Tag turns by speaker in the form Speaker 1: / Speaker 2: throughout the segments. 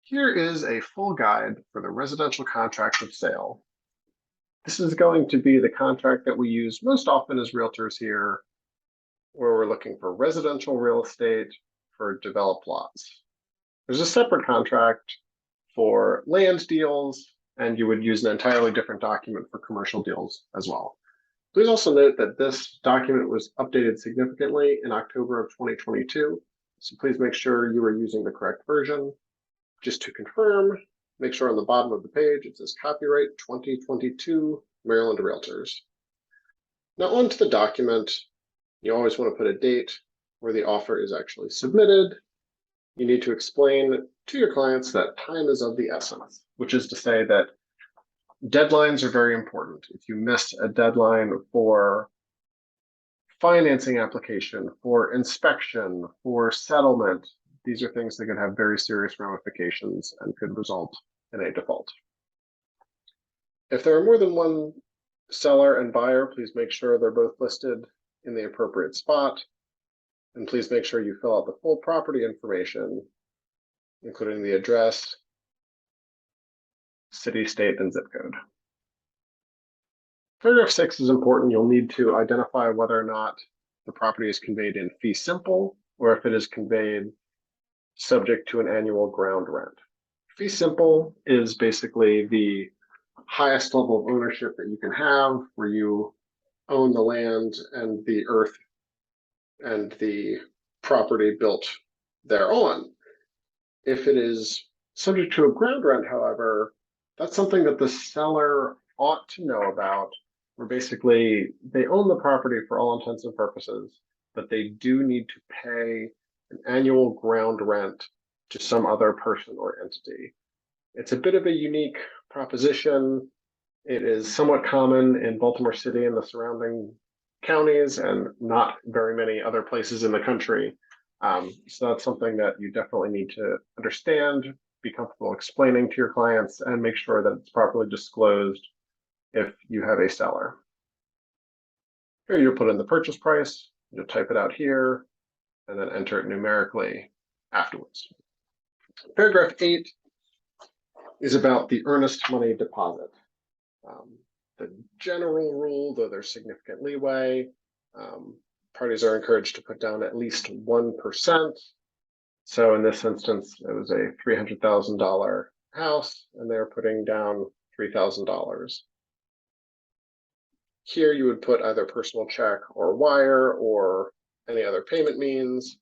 Speaker 1: Here is a full guide for the residential contract of sale. This is going to be the contract that we use most often as realtors here, where we're looking for residential real estate for developed lots. There's a separate contract for land deals, and you would use an entirely different document for commercial deals as well. Please also note that this document was updated significantly in October of 2022, so please make sure you are using the correct version. Just to confirm, make sure on the bottom of the page it says copyright 2022 Maryland Realtors. Now onto the document. You always want to put a date where the offer is actually submitted. You need to explain to your clients that time is of the essence, which is to say that deadlines are very important. If you miss a deadline for financing application, for inspection, for settlement, these are things that can have very serious ramifications and could result in a default. If there are more than one seller and buyer, please make sure they're both listed in the appropriate spot. And please make sure you fill out the full property information, including the address, city, state, and zip code. Paragraph 6 is important. You'll need to identify whether or not the property is conveyed in fee simple or if it is conveyed subject to an annual ground rent. Fee simple is basically the highest level of ownership that you can have, where you own the land and the earth and the property built thereon. If it is subject to a ground rent, however, that's something that the seller ought to know about, where basically they own the property for all intents and purposes, but they do need to pay an annual ground rent to some other person or entity. It's a bit of a unique proposition. It is somewhat common in Baltimore City and the surrounding counties and not very many other places in the country. So that's something that you definitely need to understand, be comfortable explaining to your clients, and make sure that it's properly disclosed if you have a seller. Here you'll put in the purchase price, you'll type it out here, and then enter it numerically afterwards. Paragraph 8 is about the earnest money deposit. The general rule, though there's significant leeway, parties are encouraged to put down at least 1%. So in this instance, it was a $300,000 house, and they're putting down $3,000. Here you would put either personal check or wire or any other payment means.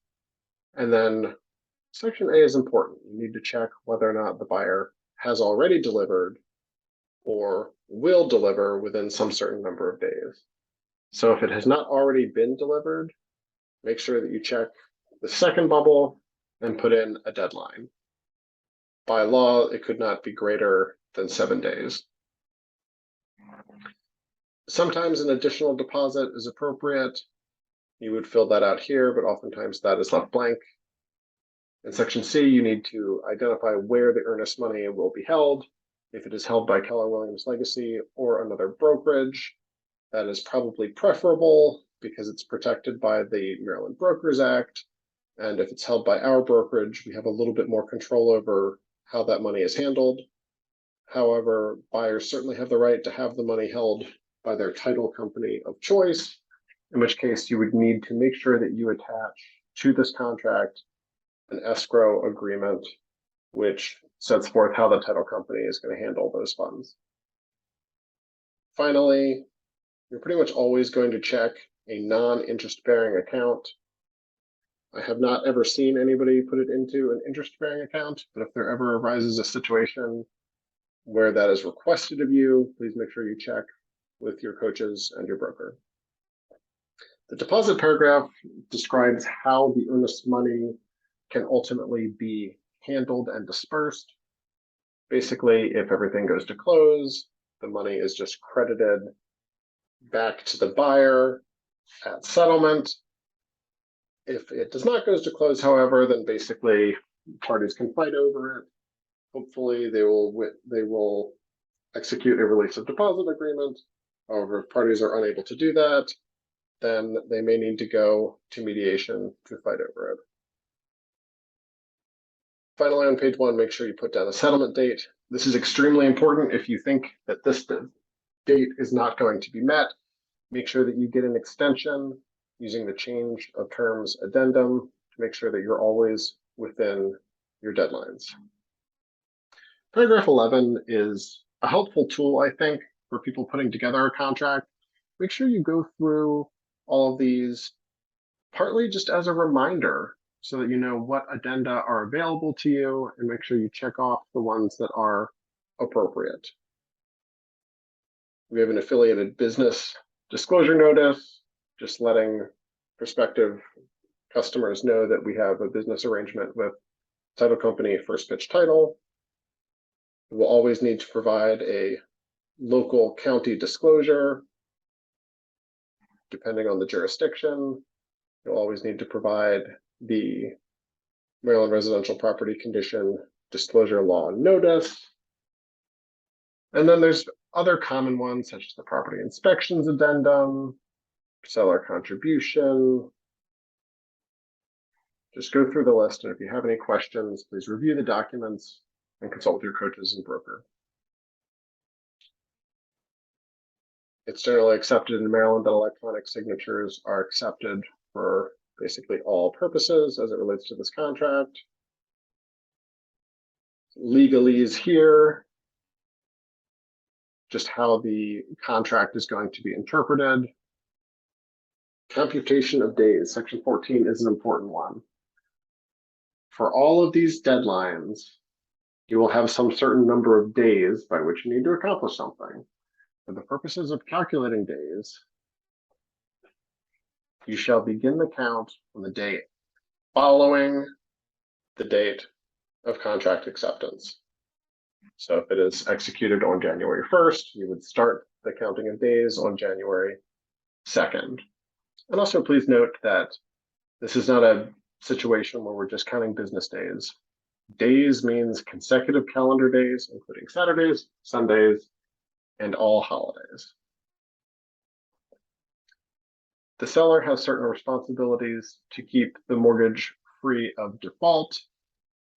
Speaker 1: And then Section A is important. You need to check whether or not the buyer has already delivered or will deliver within some certain number of days. So if it has not already been delivered, make sure that you check the second bubble and put in a deadline. By law, it could not be greater than 7 days. Sometimes an additional deposit is appropriate. You would fill that out here, but oftentimes that is left blank. In Section C, you need to identify where the earnest money will be held. If it is held by Keller Williams Legacy or another brokerage, that is probably preferable because it's protected by the Maryland Brokers Act. And if it's held by our brokerage, we have a little bit more control over how that money is handled. However, buyers certainly have the right to have the money held by their title company of choice, in which case you would need to make sure that you attach to this contract an escrow agreement, which sets forth how the title company is going to handle those funds. Finally, you're pretty much always going to check a non-interest-bearing account. I have not ever seen anybody put it into an interest-bearing account, but if there ever arises a situation where that is requested of you, please make sure you check with your coaches and your broker. The deposit paragraph describes how the earnest money can ultimately be handled and dispersed. Basically, if everything goes to close, the money is just credited back to the buyer at settlement. If it does not go to close, however, then basically parties can fight over it. Hopefully they will execute a release of deposit agreement. However, if parties are unable to do that, then they may need to go to mediation to fight over it. Finally, on page 1, make sure you put down a settlement date. This is extremely important. If you think that this date is not going to be met, make sure that you get an extension using the change of terms addendum to make sure that you're always within your deadlines. Paragraph 11 is a helpful tool, I think, for people putting together a contract. Make sure you go through all of these partly just as a reminder so that you know what addenda are available to you, and make sure you check off the ones that are appropriate. We have an affiliated business disclosure notice, just letting prospective customers know that we have a business arrangement with title company First Pitch Title. We'll always need to provide a local county disclosure. Depending on the jurisdiction, you'll always need to provide the Maryland Residential Property Condition Disclosure Law notice. And then there's other common ones such as the property inspections addendum, seller contribution. Just go through the list, and if you have any questions, please review the documents and consult with your coaches and broker. It's generally accepted in Maryland that electronic signatures are accepted for basically all purposes as it relates to this contract. Legalese here, just how the contract is going to be interpreted. Computation of days, section 14 is an important one. For all of these deadlines, you will have some certain number of days by which you need to accomplish something. For the purposes of calculating days, you shall begin the count on the day following the date of contract acceptance. So if it is executed on January 1st, you would start the counting of days on January 2nd. And also please note that this is not a situation where we're just counting business days. Days means consecutive calendar days, including Saturdays, Sundays, and all holidays. The seller has certain responsibilities to keep the mortgage free of default.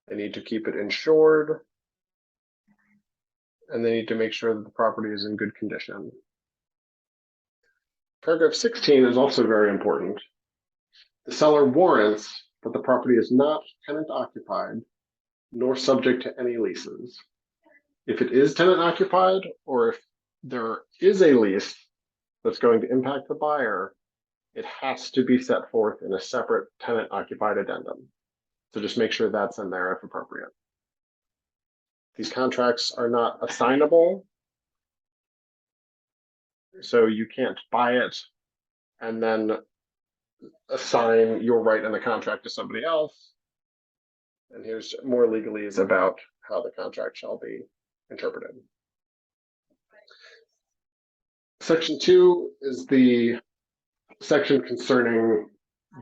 Speaker 1: They need to keep it insured, and they need to make sure that the property is in good condition. Paragraph 16 is also very important. The seller warrants that the property is not tenant occupied nor subject to any leases. If it is tenant occupied, or if there is a lease that's going to impact the buyer, it has to be set forth in a separate tenant occupied addendum. So just make sure that's in there if appropriate. These contracts are not assignable, so you can't buy it and then assign your right in the contract to somebody else. And here's more legalese about how the contract shall be interpreted. Section 2 is the section concerning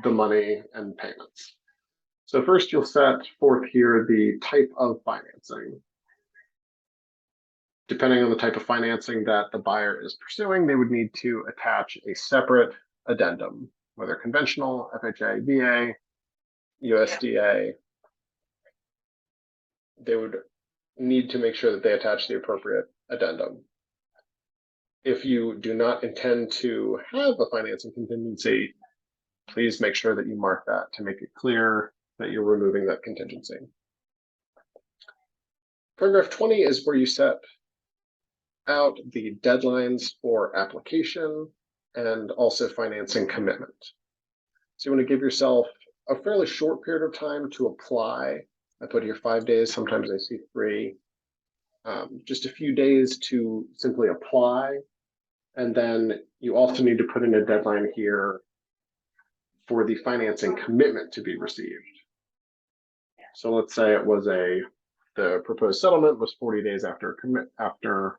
Speaker 1: the money and payments. So first you'll set forth here the type of financing. Depending on the type of financing that the buyer is pursuing, they would need to attach a separate addendum, whether conventional, FHA, VA, USDA. They would need to make sure that they attach the appropriate addendum. If you do not intend to have a financing contingency, please make sure that you mark that to make it clear that you're removing that contingency. Paragraph 20 is where you set out the deadlines for application and also financing commitment. So you want to give yourself a fairly short period of time to apply. I put here 5 days, sometimes I see 3. Just a few days to simply apply. And then you also need to put in a deadline here for the financing commitment to be received. So let's say it was the proposed settlement was 40 days after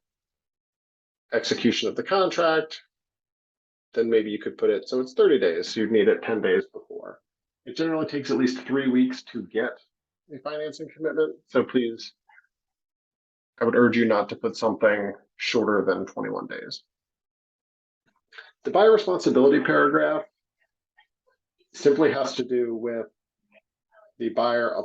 Speaker 1: execution of the contract, then maybe you could put it so it's 30 days, so you'd need it 10 days before. It generally takes at least 3 weeks to get a financing commitment, so please, I would urge you not to put something shorter than 21 days. The buyer responsibility paragraph simply has to do with the buyer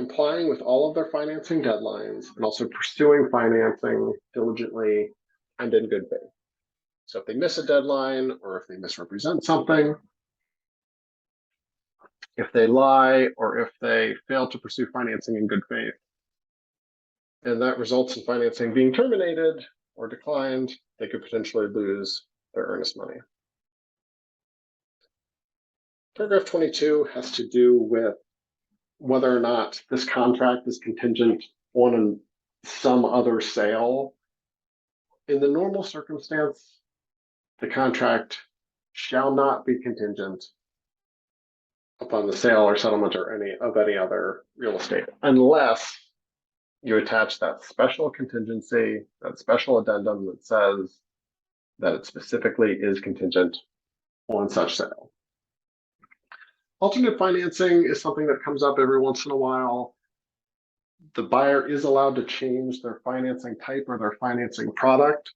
Speaker 1: complying with all of their financing deadlines, and also pursuing financing diligently and in good faith. So if they miss a deadline or if they misrepresent something, if they lie, or if they fail to pursue financing in good faith, and that results in financing being terminated or declined, they could potentially lose their earnest money. Paragraph 22 has to do with whether or not this contract is contingent on some other sale. In the normal circumstance, the contract shall not be contingent upon the sale or settlement or any other real estate, unless you attach that special contingency, that special addendum that says that it specifically is contingent on such sale. Alternate financing is something that comes up every once in a while. The buyer is allowed to change their financing type or their financing product,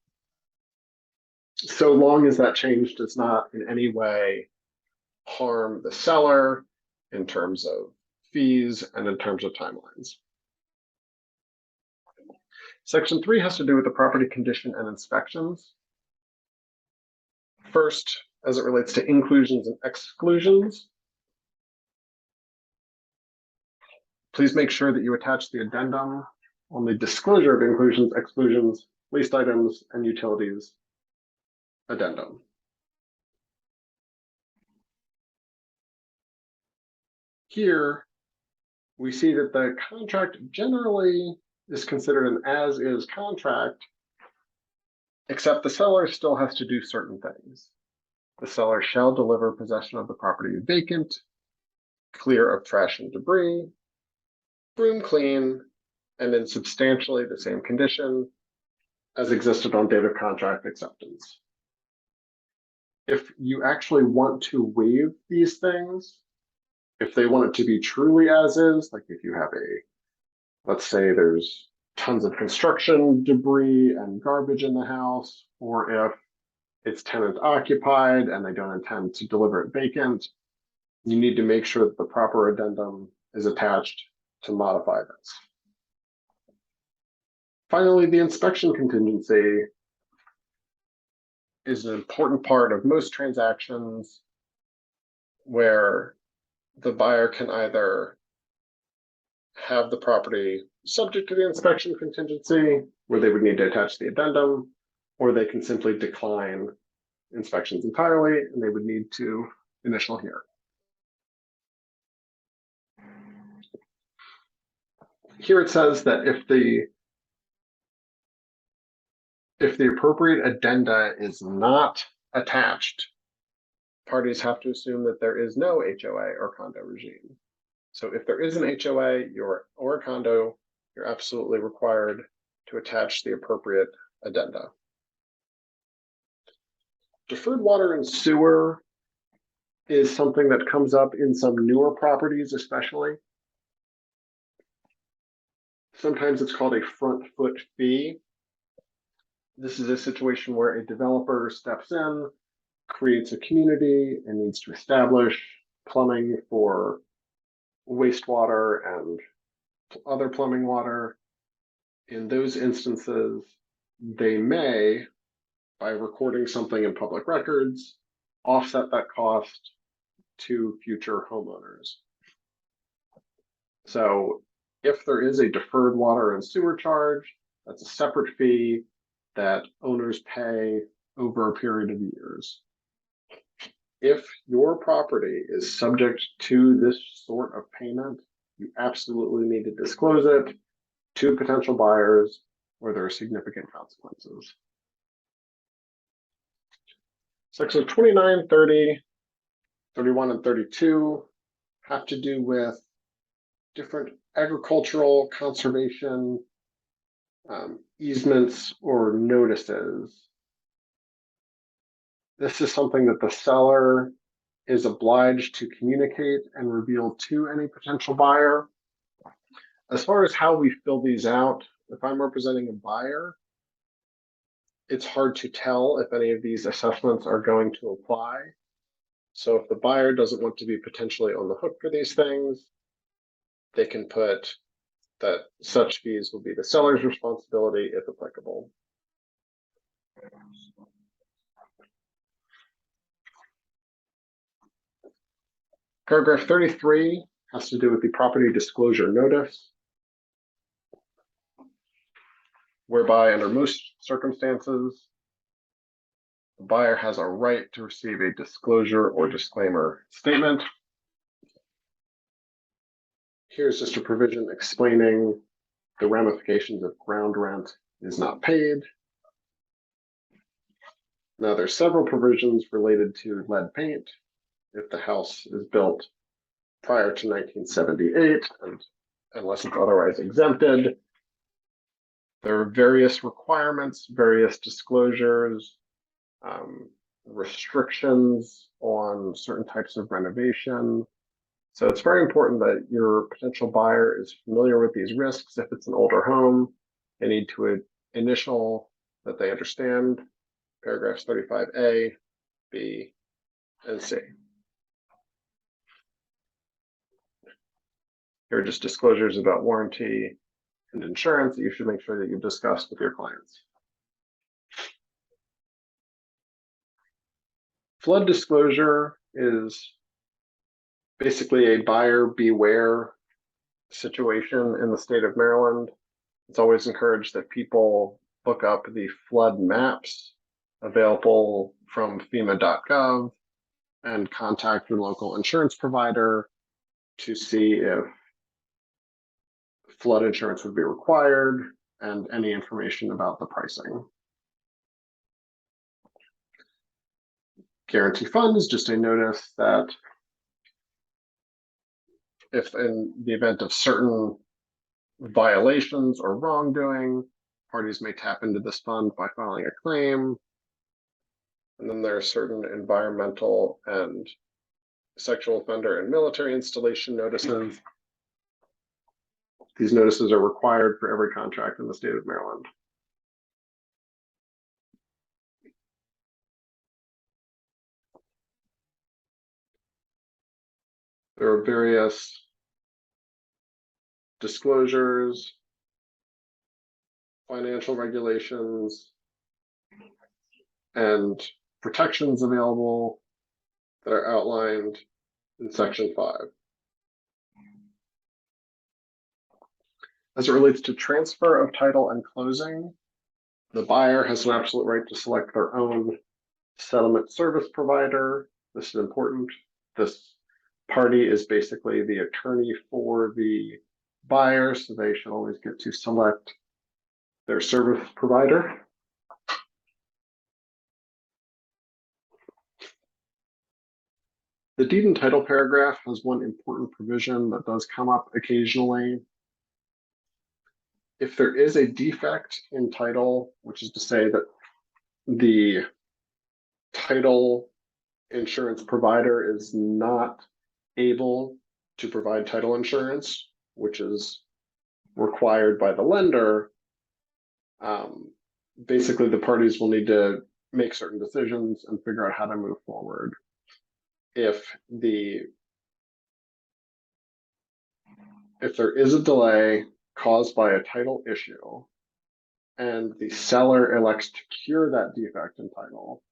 Speaker 1: so long as that change does not in any way harm the seller in terms of fees and in terms of timelines. Section 3 has to do with the property condition and inspections. First, as it relates to inclusions and exclusions, please make sure that you attach the addendum on the disclosure of inclusions, exclusions, leased items, and utilities addendum. Here, we see that the contract generally is considered an as-is contract, except the seller still has to do certain things. The seller shall deliver possession of the property vacant, clear of trash and debris, broom clean, and in substantially the same condition as existed on date of contract acceptance. If you actually want to waive these things, if they want it to be truly as is, like if you have let's say there's tons of construction debris and garbage in the house, or if it's tenant occupied and they don't intend to deliver it vacant, you need to make sure that the proper addendum is attached to modify this. Finally, the inspection contingency is an important part of most transactions where the buyer can either have the property subject to the inspection contingency, where they would need to attach the addendum, or they can simply decline inspections entirely and they would need to initial hear. Here it says that if the appropriate addenda is not attached, parties have to assume that there is no HOA or condo regime. So if there is an HOA or a condo, you're absolutely required to attach the appropriate addenda. Deferred water and sewer is something that comes up in some newer properties, especially. Sometimes it's called a front foot fee. This is a situation where a developer steps in, creates a community, and needs to establish plumbing for wastewater and other plumbing water. In those instances, they may, by recording something in public records, offset that cost to future homeowners. So if there is a deferred water and sewer charge, that's a separate fee that owners pay over a period of years. If your property is subject to this sort of payment, you absolutely need to disclose it to potential buyers or there are significant consequences. Section 29, 30, 31, and 32 have to do with different agricultural conservation easements or notices. This is something that the seller is obliged to communicate and reveal to any potential buyer. As far as how we fill these out, if I'm representing a buyer, it's hard to tell if any of these assessments are going to apply. So if the buyer doesn't want to be potentially on the hook for these things, they can put that such fees will be the seller's responsibility if applicable. Paragraph 33 has to do with the property disclosure notice, whereby under most circumstances, the buyer has a right to receive a disclosure or disclaimer statement. Here's just a provision explaining the ramifications if ground rent is not paid. Now, there's several provisions related to lead paint if the house is built prior to 1978, and unless it's otherwise exempted. There are various requirements, various disclosures, restrictions on certain types of renovation. So it's very important that your potential buyer is familiar with these risks. If it's an older home, they need to initial that they understand paragraphs 35A, B, and C. Here are just disclosures about warranty and insurance that you should make sure that you've discussed with your clients. Flood disclosure is basically a buyer beware situation in the state of Maryland. It's always encouraged that people look up the flood maps available from FEMA.gov and contact your local insurance provider to see if flood insurance would be required and any information about the pricing. Guarantee fund is just a notice that if in the event of certain violations or wrongdoing, parties may tap into this fund by filing a claim. And then there are certain environmental and sexual offender and military installation notices. These notices are required for every contract in the state of Maryland. There are various disclosures, financial regulations, and protections available that are outlined in Section 5. As it relates to transfer of title and closing, the buyer has an absolute right to select their own settlement service provider. This is important. This party is basically the attorney for the buyer, so they should always get to select their service provider. The deed and title paragraph has one important provision that does come up occasionally. If there is a defect in title, which is to say that the title insurance provider is not able to provide title insurance, which is required by the lender, basically the parties will need to make certain decisions and figure out how to move forward. If there is a delay caused by a title issue and the seller elects to cure that defect in title,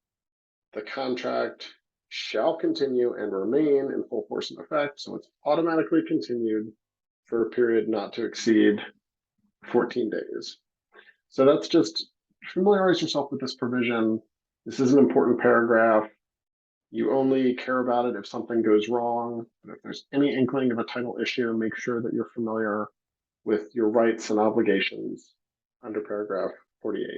Speaker 1: the contract shall continue and remain in full force and effect, so it's automatically continued for a period not to exceed 14 days. So that's just familiarize yourself with this provision. This is an important paragraph. You only care about it if something goes wrong. But if there's any inkling of a title issue, make sure that you're familiar with your rights and obligations under paragraph 48.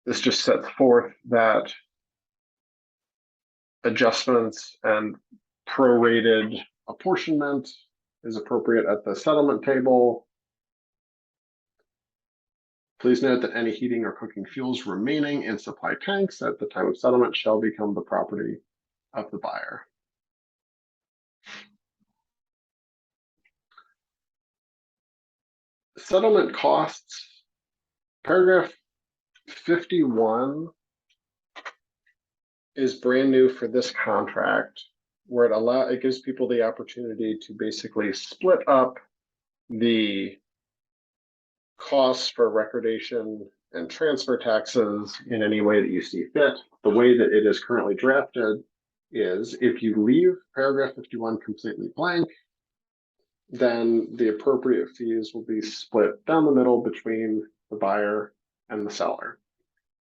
Speaker 1: This just sets forth that adjustments and prorated apportionment is appropriate at the settlement table. Please note that any heating or cooking fuels remaining in supply tanks at the time of settlement shall become the property of the buyer. Settlement costs, paragraph 51 is brand new for this contract, where it gives people the opportunity to basically split up the costs for recordation and transfer taxes in any way that you see fit. The way that it is currently drafted is if you leave paragraph 51 completely blank, then the appropriate fees will be split down the middle between the buyer and the seller.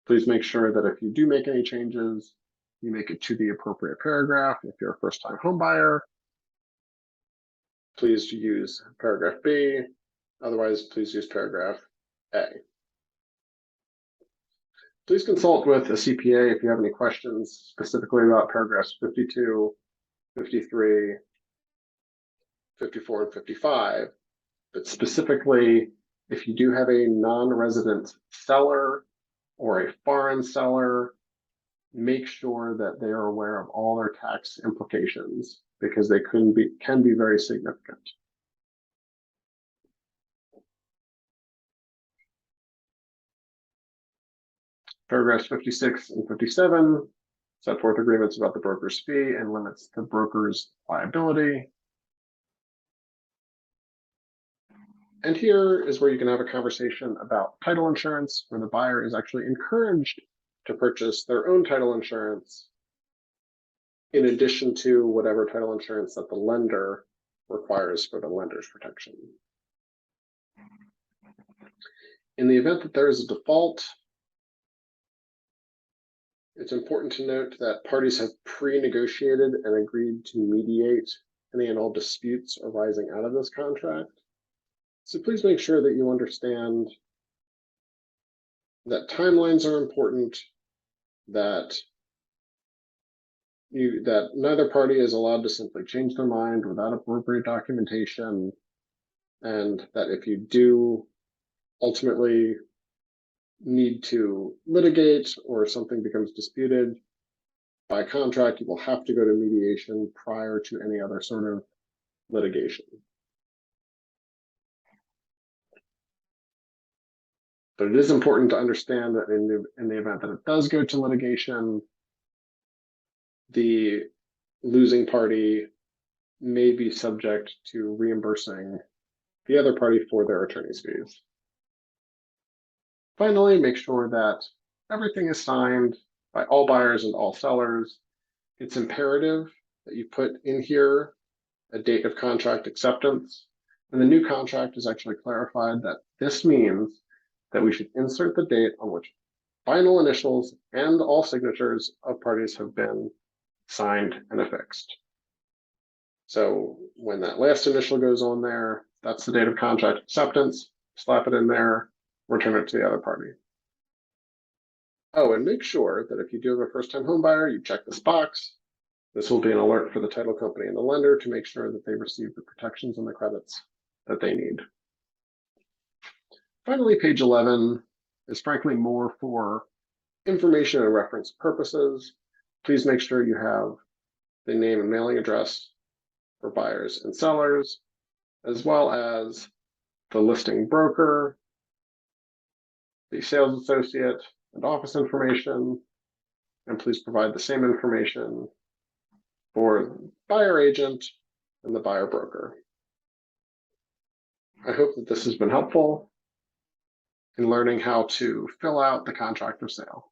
Speaker 1: Please make sure that if you do make any changes, you make it to the appropriate paragraph. If you're a first-time home buyer, please use paragraph B. Otherwise, please use paragraph A. Please consult with a CPA if you have any questions specifically about paragraphs 52, 53, 54, and 55. But specifically, if you do have a non-resident seller or a foreign seller, make sure that they are aware of all their tax implications because they can be very significant. Paragraphs 56 and 57 set forth agreements about the broker's fee and limits the broker's liability. And here is where you can have a conversation about title insurance, where the buyer is actually encouraged to purchase their own title insurance in addition to whatever title insurance that the lender requires for the lender's protection. In the event that there is a default, it's important to note that parties have pre-negotiated and agreed to mediate any and all disputes arising out of this contract. So please make sure that you understand that timelines are important, that neither party is allowed to simply change their mind without appropriate documentation, and that if you do ultimately need to litigate or something becomes disputed by contract, you will have to go to mediation prior to any other sort of litigation. But it is important to understand that in the event that it does go to litigation, the losing party may be subject to reimbursing the other party for their attorney's fees. Finally, make sure that everything is signed by all buyers and all sellers. It's imperative that you put in here a date of contract acceptance. And the new contract is actually clarified that this means that we should insert the date on which final initials and all signatures of parties have been signed and affixed. So when that last initial goes on there, that's the date of contract acceptance. Slap it in there, return it to the other party. Oh, and make sure that if you do have a first-time home buyer, you check this box. This will be an alert for the title company and the lender to make sure that they receive the protections and the credits that they need. Finally, page 11 is frankly more for information and reference purposes. Please make sure you have the name and mailing address for buyers and sellers, as well as the listing broker, the sales associate, and office information. And please provide the same information for buyer agent and the buyer broker. I hope that this has been helpful in learning how to fill out the contract of sale.